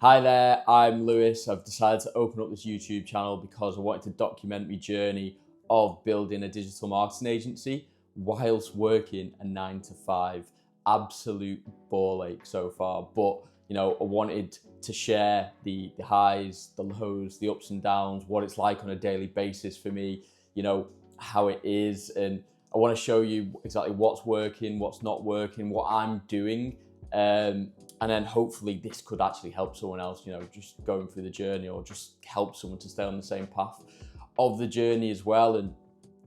Hi there, I'm Lewis. I've decided to open up this YouTube channel because I wanted to document my journey of building a digital marketing agency whilst working a 9 to 5. Absolute ball ache so far, but I wanted to share the highs, the lows, the ups and downs, what it's like on a daily basis for me, how it is. And I want to show you exactly what's working, what's not working, what I'm doing. And then hopefully this could actually help someone else, just going through the journey, or just help someone to stay on the same path of the journey as well. And,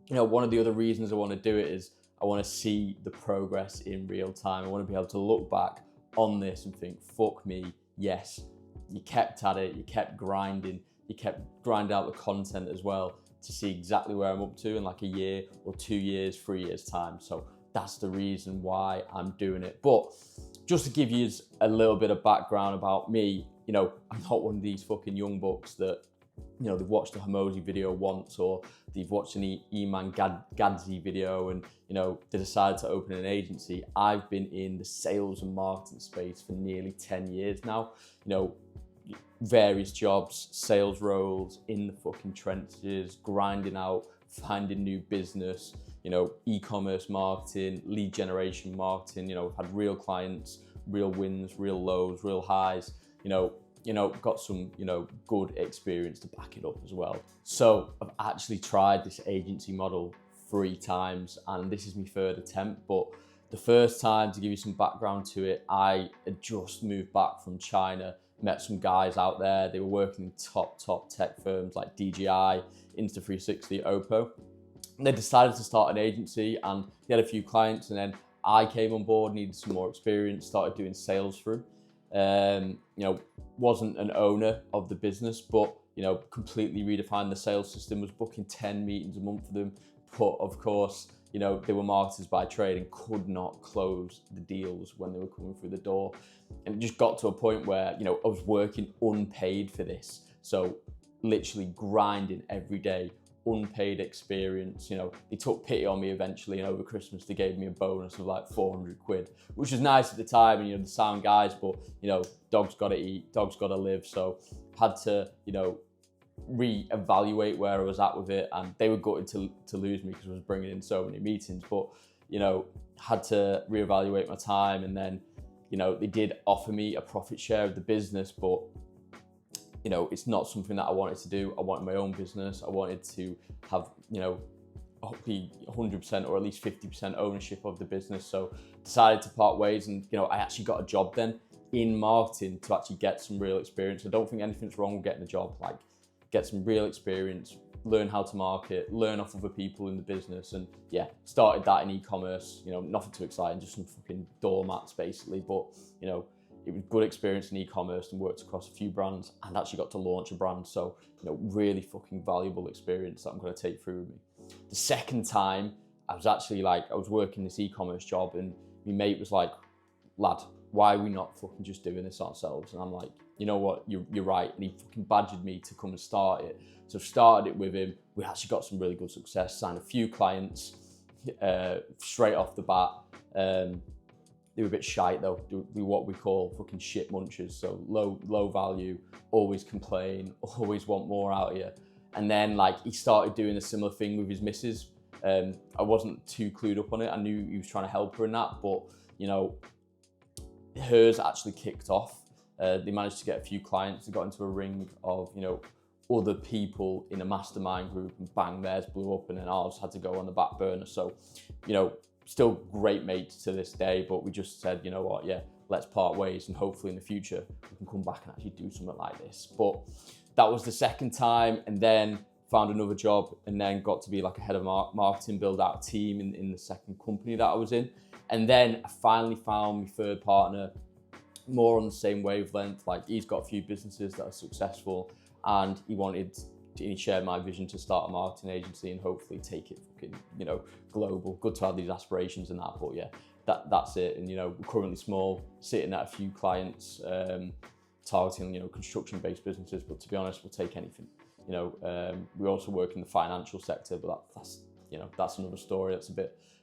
one of the other reasons I want to do it is I want to see the progress in real time. I want to be able to look back on this and think, fuck me, yes, you kept at it, you kept grinding, you kept grinding out the content as well to see exactly where I'm up to in like a year or 2 years, 3 years time. So that's the reason why I'm doing it. But just to give you a little bit of background about me, I'm not one of these fucking young bucks that, they've watched a Hormozy video once, or they've watched an Iman Gadzhi video and, they decided to open an agency. I've been in the sales and marketing space for nearly 10 years now, various jobs, sales roles, in the fucking trenches, grinding out, finding new business, e-commerce marketing, lead generation marketing. I've had real clients, real wins, real lows, real highs, got some, good experience to back it up as well. So I've actually tried this agency model 3 times and this is my 3rd attempt. But the first time, to give you some background to it, I had just moved back from China, met some guys out there. They were working in top tech firms like DJI, Insta360, Oppo. And they decided to start an agency and they had a few clients, and then I came on board, needed some more experience, started doing sales through. Wasn't an owner of the business, but completely redefined the sales system, was booking 10 meetings a month for them. But of course, they were marketers by trade and could not close the deals when they were coming through the door. And it just got to a point where, I was working unpaid for this. So literally grinding every day, unpaid experience. They took pity on me eventually, and over Christmas they gave me a bonus of like 400 quid, which was nice at the time. And the sound guys, but dogs gotta eat, dogs gotta live. So had to re-evaluate where I was at with it, and they were gutted to lose me because I was bringing in so many meetings. But had to re-evaluate my time, and then they did offer me a profit share of the business, but it's not something that I wanted to do. I wanted my own business. I wanted to have, hopefully 100% or at least 50% ownership of the business. So decided to part ways, and, I actually got a job then in marketing to actually get some real experience. I don't think anything's wrong with getting a job, like get some real experience, learn how to market, learn off other people in the business. And yeah, started that in e-commerce, nothing too exciting, just some fucking doormats basically. But, it was good experience in e-commerce and worked across a few brands and actually got to launch a brand. So, really fucking valuable experience that I'm going to take through with me. The second time, I was working this e-commerce job, and my mate was like, lad, why are we not fucking just doing this ourselves? And I'm like, you know what, you're right. And he fucking badgered me to come and start it. So I've started it with him. We actually got some really good success, signed a few clients straight off the bat. They were a bit shite though. They were what we call fucking shit munchers. So low value, always complain, always want more out of you. And then he started doing a similar thing with his missus. I wasn't too clued up on it. I knew he was trying to help her in that, but hers actually kicked off. They managed to get a few clients. They got into a ring of, other people in a mastermind group, and bang, theirs blew up, and then ours had to go on the back burner. So, still great mates to this day, but we just said, you know what, yeah, let's part ways, and hopefully in the future we can come back and actually do something like this. But that was the second time, and then found another job, and then got to be like a head of marketing, build out a team in the second company that I was in. And then I finally found my 3rd partner, more on the same wavelength. Like, he's got a few businesses that are successful, and he shared my vision to start a marketing agency and hopefully take it fucking, global. Good to have these aspirations and that, but yeah, that's it. And, we're currently small, sitting at a few clients, targeting, construction-based businesses, but to be honest, we'll take anything. We also work in the financial sector, but that's another story. That's a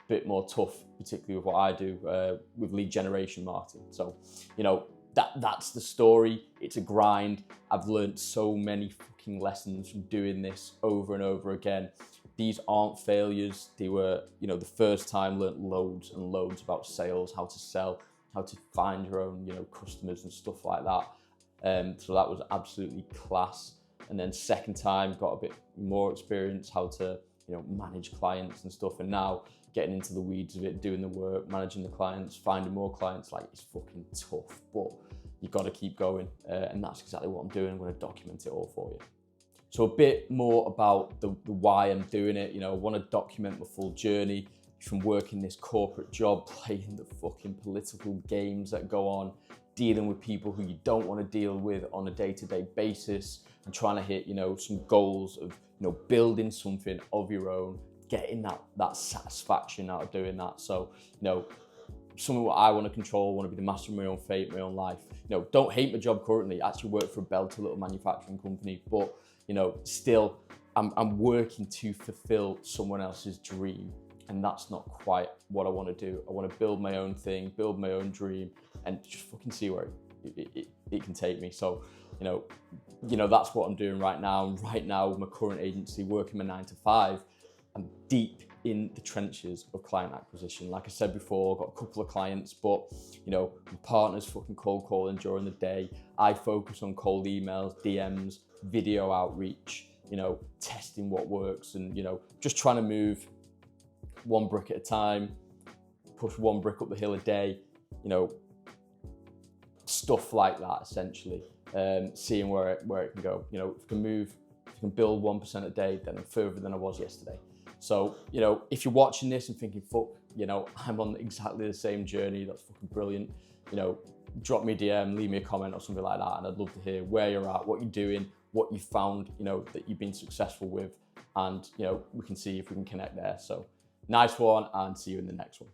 bit more tough, particularly with what I do with lead generation marketing. So, that's the story. It's a grind. I've learned so many fucking lessons from doing this over and over again. These aren't failures. They were, you know, the first time learned loads and loads about sales, how to sell, how to find your own, you know, customers and stuff like that. So that was absolutely class. And then second time, got a bit more experience, how to, you know, manage clients and stuff. And now getting into the weeds of it, doing the work, managing the clients, finding more clients, like, it's fucking tough, but you've got to keep going. And that's exactly what I'm doing. I'm going to document it all for you. So a bit more about the why I'm doing it. You know, I want to document the full journey from working this corporate job, playing the fucking political games that go on, dealing with people who you don't want to deal with on a day-to-day basis, and trying to hit, you know, some goals of, you know, building something of your own, getting that satisfaction out of doing that. So, you know, something what I want to control, I want to be the master of my own fate, my own life. You know, don't hate my job currently. I actually work for a Belter little manufacturing company, but, you know, still I'm working to fulfill someone else's dream. And that's not quite what I want to do. I want to build my own thing, build my own dream, and just fucking see where it can take me. So, you know, that's what I'm doing right now. And right now, with my current agency, working my 9 to 5, I'm deep in the trenches of client acquisition. Like I said before, I've got a couple of clients, but, you know, my partner's fucking cold calling during the day. I focus on cold emails, DMs, video outreach, you know, testing what works, and, you know, just trying to move one brick at a time, push one brick up the hill a day, you know, stuff like that, essentially. Seeing where it can go. You know, if you can build 1% a day, then I'm further than I was yesterday. So, you know, if you're watching this and thinking, fuck, you know, I'm on exactly the same journey, that's fucking brilliant, you know, drop me a DM, leave me a comment or something like that, and I'd love to hear where you're at, what you're doing, what you found, you know, that you've been successful with, and, you know, we can see if we can connect there. So, nice one, and see you in the next one.